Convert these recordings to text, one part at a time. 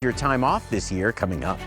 Your time off this year coming up.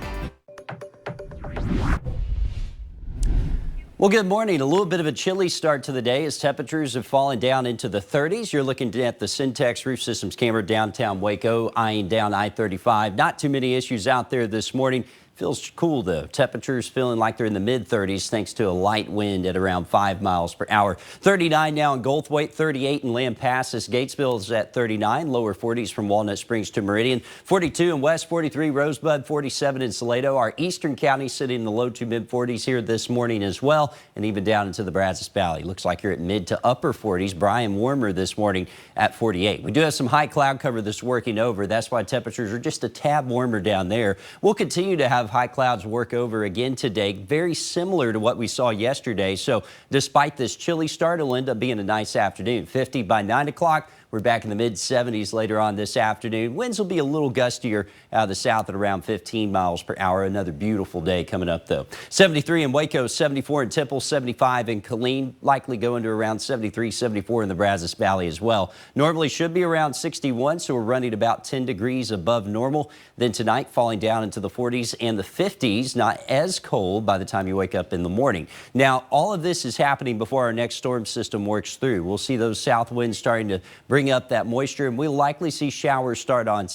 Well, good morning. A little bit of a chilly start to the day as temperatures have fallen down into the 30s. You're looking at the Syntex Roof Systems camera downtown Waco, eyeing down I-35. Not too many issues out there this morning. Feels cool though. Temperatures feeling like they're in the mid-30s thanks to a light wind at around 5 miles per hour. 39 now in Goldthwaite, 38 in Lampasas. Gatesville is at 39, lower 40s from Walnut Springs to Meridian. 42 in West, 43 Rosebud, 47 in Salado. Our eastern counties sitting in the low to mid-40s here this morning as well, and even down into the Brazos Valley. Looks like you're at mid to upper 40s. Bryan warmer this morning at 48. We do have some high cloud cover that's working over. That's why temperatures are just a tad warmer down there. We'll continue to have high clouds work over again today, very similar to what we saw yesterday. So despite this chilly start, it'll end up being a nice afternoon. 50 by 9 o'clock. We're back in the mid-70s later on this afternoon. Winds will be a little gustier out of the south at around 15 miles per hour. Another beautiful day coming up, though. 73 in Waco, 74 in Temple, 75 in Killeen. Likely going to around 73, 74 in the Brazos Valley as well. Normally should be around 61, so we're running about 10 degrees above normal. Then tonight, falling down into the 40s and the 50s. Not as cold by the time you wake up in the morning. Now, all of this is happening before our next storm system works through. We'll see those south winds starting to bring up that moisture, and we'll likely see showers start on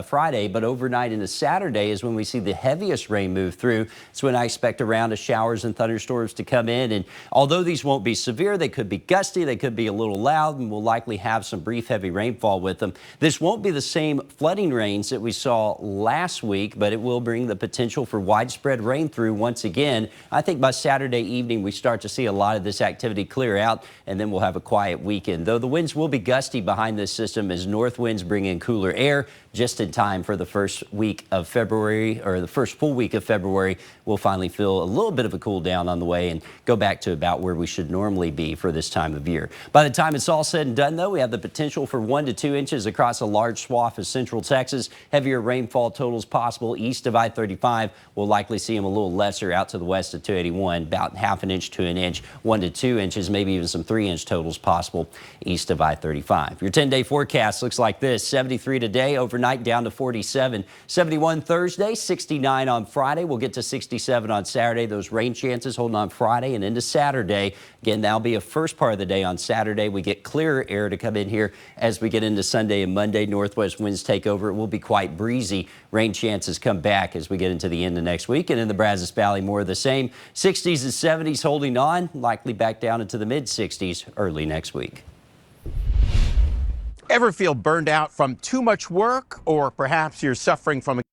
Friday, but overnight into Saturday is when we see the heaviest rain move through. It's when I expect a round of showers and thunderstorms to come in, and although these won't be severe, they could be gusty, they could be a little loud, and we'll likely have some brief heavy rainfall with them. This won't be the same flooding rains that we saw last week, but it will bring the potential for widespread rain through once again. I think by Saturday evening we start to see a lot of this activity clear out, and then we'll have a quiet weekend, though the winds will be gusty behind this system as north winds bring in cooler air just in time for the first week of February, or the first full week of February. We'll finally feel a little bit of a cool down on the way and go back to about where we should normally be for this time of year. By the time it's all said and done, though, we have the potential for 1 to 2 inches across a large swath of central Texas. Heavier rainfall totals possible east of I-35. We'll likely see them a little lesser out to the west of 281, about ½ an inch to an inch, 1 to 2 inches, maybe even some 3-inch totals possible east of I-35. Your 10-day forecast looks like this: 73 today, overnight down to 47, 71 Thursday, 69 on Friday. We'll get to 67 on Saturday. Those rain chances holding on Friday and into Saturday. Again, that'll be a first part of the day on Saturday. We get clearer air to come in here as we get into Sunday and Monday. Northwest winds take over. It will be quite breezy. Rain chances come back as we get into the end of next week. And in the Brazos Valley, more of the same. 60s and 70s holding on, likely back down into the mid-60s early next week. Ever feel burned out from too much work, or perhaps you're suffering from